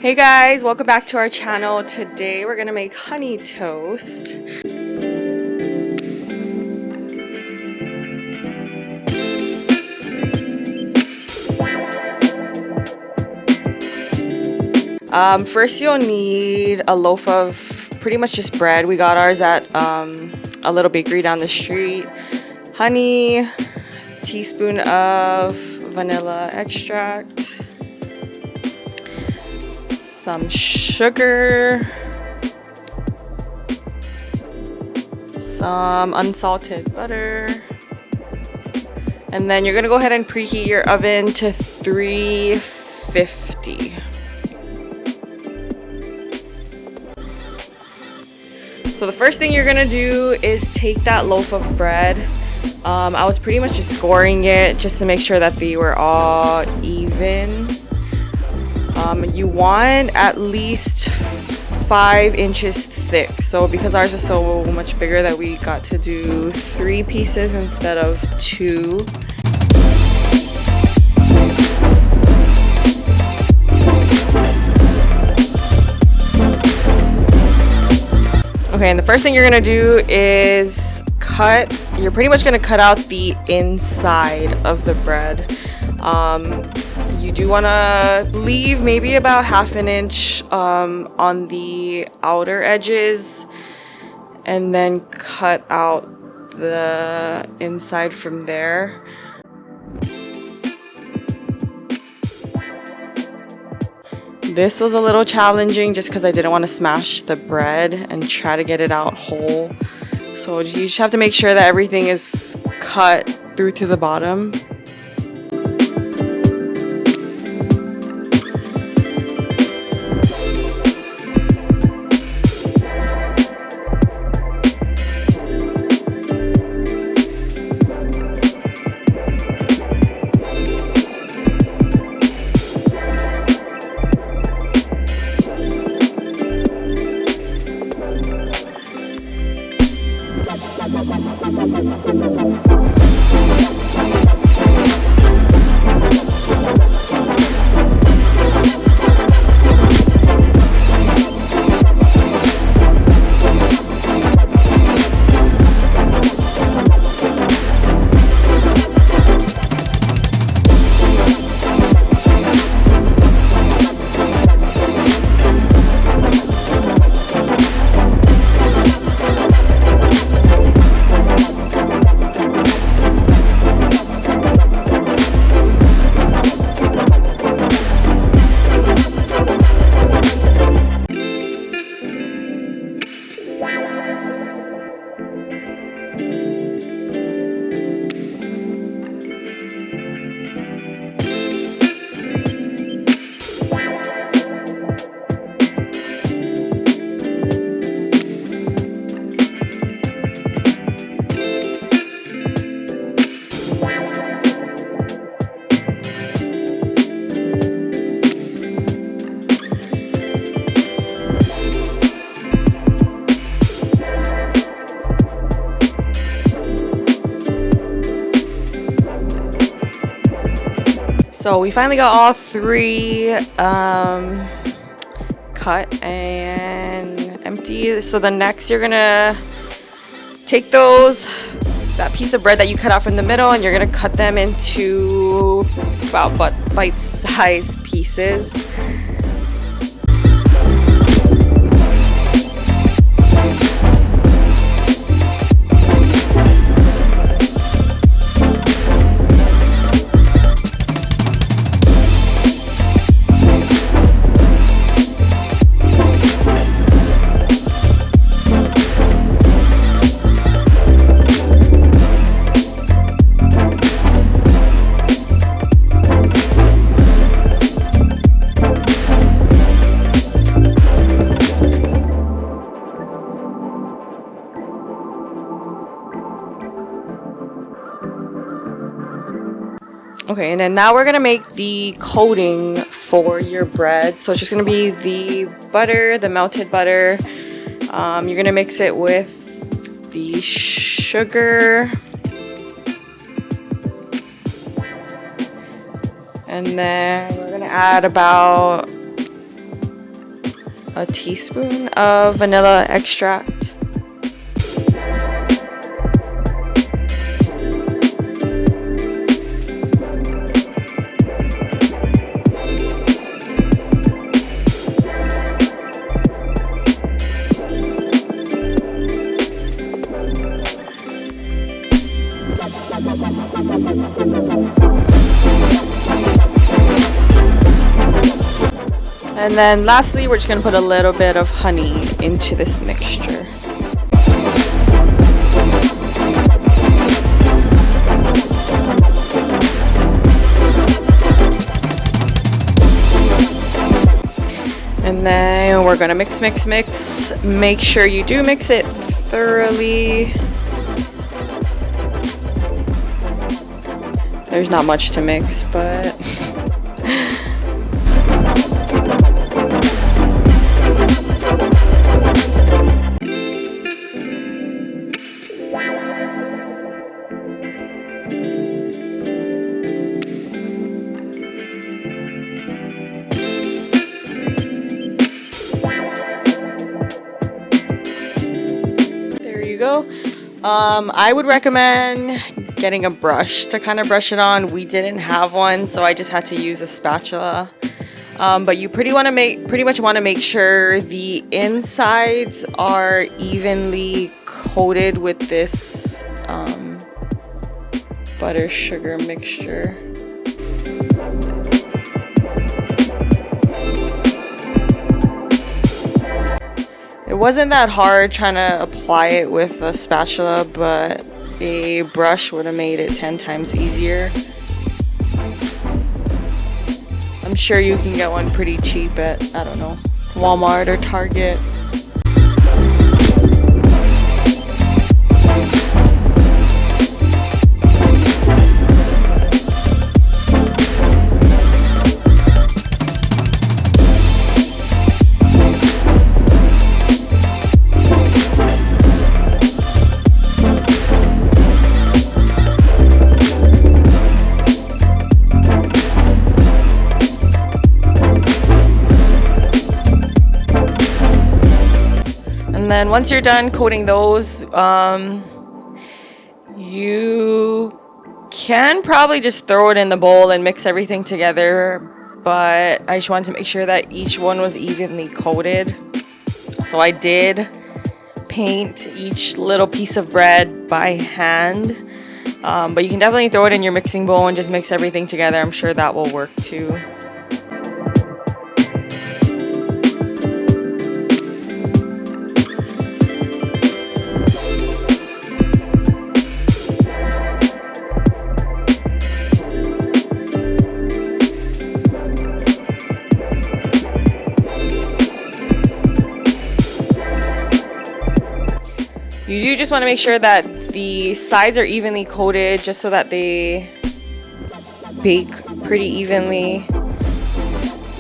Hey guys, welcome back to our channel. Today we're gonna make honey toast. First you'll need a loaf of pretty much just bread. We got ours at a little bakery down the street. Honey, teaspoon of vanilla extract, some sugar, some unsalted butter, and then you're gonna go ahead and preheat your oven to 350. So the first thing you're gonna do is take that loaf of bread. I was pretty much just scoring it just to make sure that they were all even. You want at least 5 inches thick. So because ours is so much bigger that we got to do 3 pieces instead of 2. Okay, and the first thing you're gonna do is you're pretty much gonna cut out the inside of the bread. You do wanna leave maybe about 1/2 inch on the outer edges, and then cut out the inside from there. This was a little challenging just because I didn't want to smash the bread and try to get it out whole. So you just have to make sure that everything is cut through to the bottom. So we finally got all 3 cut and emptied. So the next you're gonna take that piece of bread that you cut out from the middle, and you're gonna cut them into about bite-sized pieces. Okay, and then now we're gonna make the coating for your bread. So it's just gonna be the butter, the melted butter. You're gonna mix it with the sugar, and then we're gonna add about a teaspoon of vanilla extract. And then lastly, we're just going to put a little bit of honey into this mixture. And then we're going to mix. Make sure you do mix it thoroughly. There's not much to mix, but there you go. I would recommend getting a brush to kind of brush it on. We didn't have one, so I just had to use a spatula. But you pretty much want to make sure the insides are evenly coated with this butter sugar mixture. It wasn't that hard trying to apply it with a spatula, but a brush would have made it 10 times easier. I'm sure you can get one pretty cheap at, I don't know, Walmart or Target. And then once you're done coating those, you can probably just throw it in the bowl and mix everything together, but I just wanted to make sure that each one was evenly coated. So I did paint each little piece of bread by hand, but you can definitely throw it in your mixing bowl and just mix everything together. I'm sure that will work too. You do just want to make sure that the sides are evenly coated just so that they bake pretty evenly.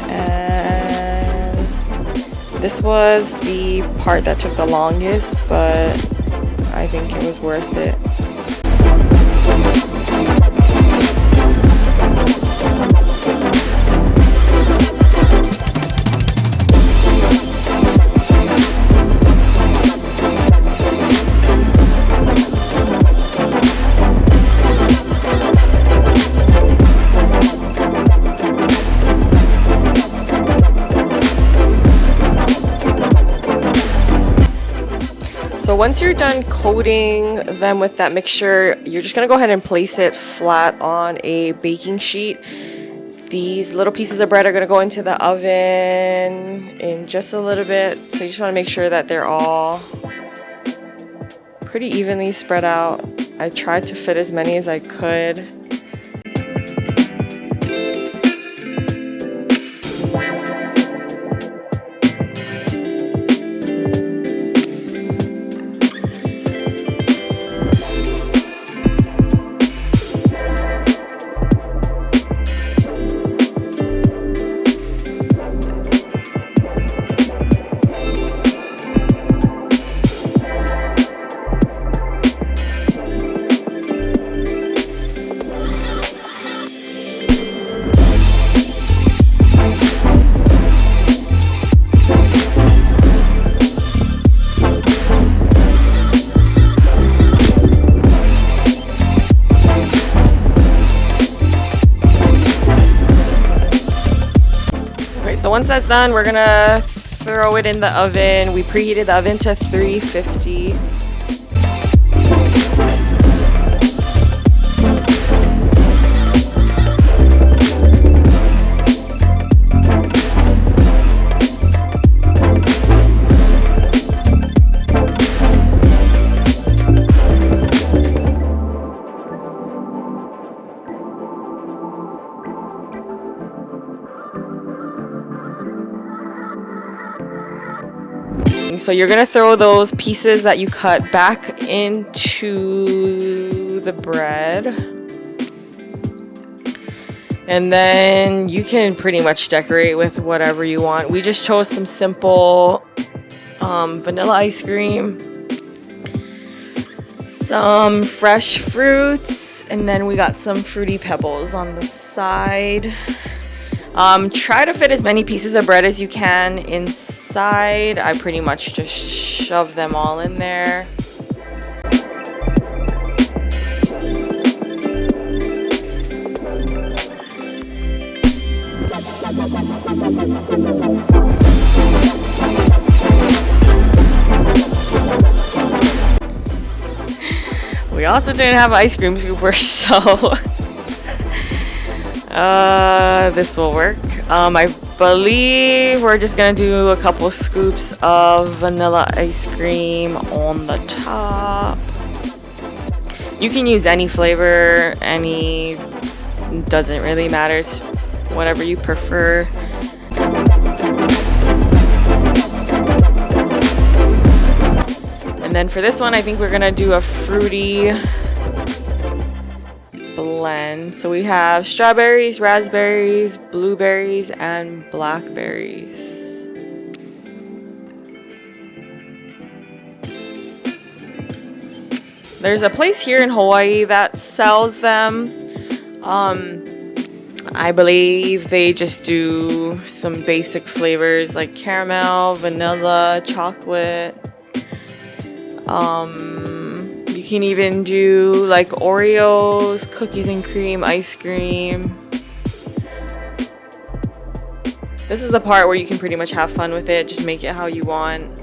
And this was the part that took the longest, but I think it was worth it. So once you're done coating them with that mixture, you're just going to go ahead and place it flat on a baking sheet. These little pieces of bread are going to go into the oven in just a little bit. So you just want to make sure that they're all pretty evenly spread out. I tried to fit as many as I could. so once that's done, we're gonna throw it in the oven. We preheated the oven to 350. So you're gonna throw those pieces that you cut back into the bread. And then you can pretty much decorate with whatever you want. We just chose some simple vanilla ice cream, some fresh fruits, and then we got some fruity pebbles on the side. Try to fit as many pieces of bread as you can inside. I pretty much just shove them all in there. We also didn't have ice cream scooper, so this will work. I believe we're just gonna do a couple scoops of vanilla ice cream on the top. You can use any flavor, doesn't really matter. It's whatever you prefer. And then for this one, I think we're gonna do a fruity blend. So we have strawberries, raspberries, blueberries, and blackberries. There's a place here in Hawaii that sells them. I believe they just do some basic flavors like caramel, vanilla, chocolate. You can even do like Oreos, cookies and cream, ice cream. This is the part where you can pretty much have fun with it. Just make it how you want.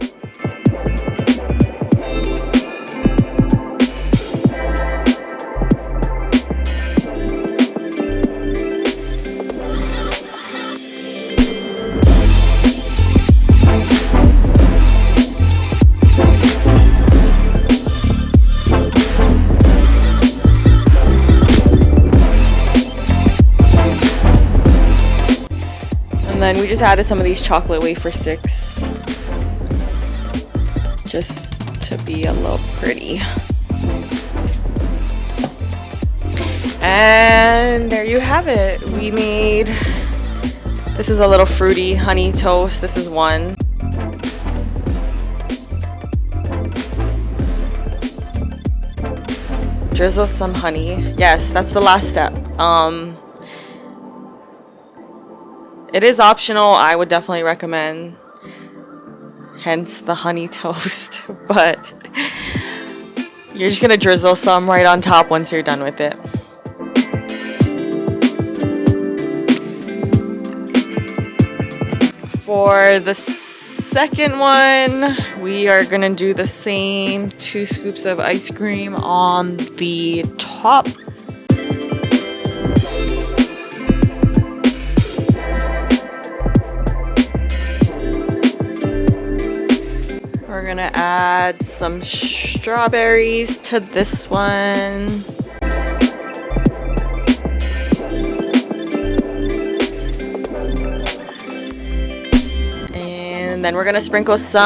And then we just added some of these chocolate wafer sticks just to be a little pretty. And there you have it. We made, this is a little fruity honey toast. This is one. Drizzle some honey. Yes, that's the last step. It is optional. I would definitely recommend, hence the honey toast, but you're just gonna drizzle some right on top once you're done with it. For the second one, we are gonna do the same 2 scoops of ice cream on the top. We're gonna add some strawberries to this one. And then we're gonna sprinkle some,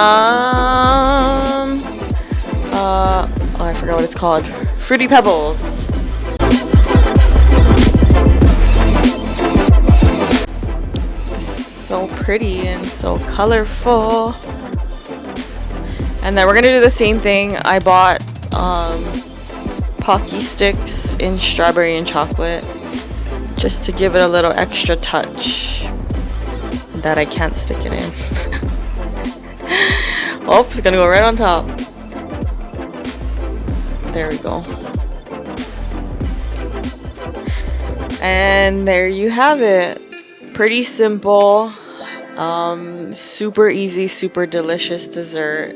oh, I forgot what it's called. Fruity Pebbles. So pretty and so colorful. And then we're gonna do the same thing. I bought Pocky sticks in strawberry and chocolate just to give it a little extra touch that I can't stick it in. Oh, it's gonna go right on top. There we go. And there you have it. Pretty simple. Super easy, super delicious dessert.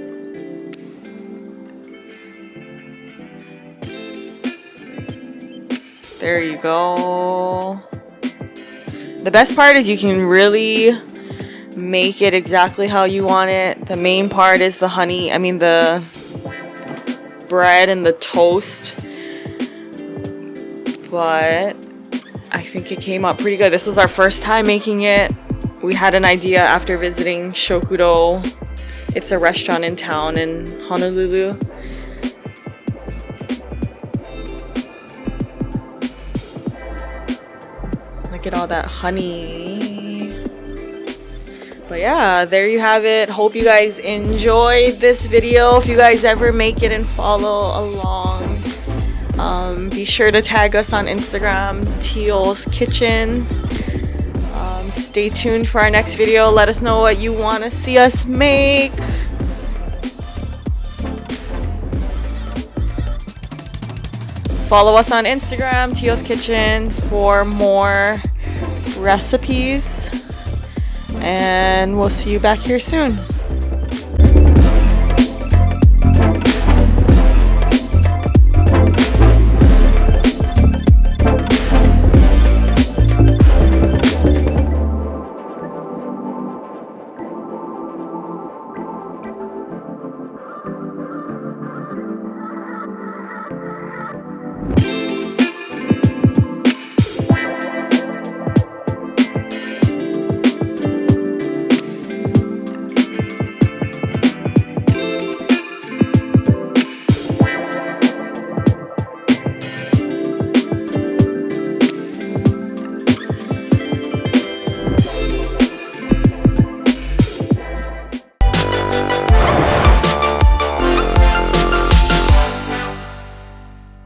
There you go. The best part is you can really make it exactly how you want it. The main part is the honey, the bread and the toast. But I think it came out pretty good. This was our first time making it. We had an idea after visiting Shokudo. It's a restaurant in town in Honolulu. Look at all that honey. But yeah, there you have it. Hope you guys enjoyed this video. If you guys ever make it and follow along, be sure to tag us on Instagram, Teal'S Kitchen. Stay tuned for our next video. Let us know what you want to see us make. Follow us on Instagram, Teal'S Kitchen, for more recipes. And we'll see you back here soon.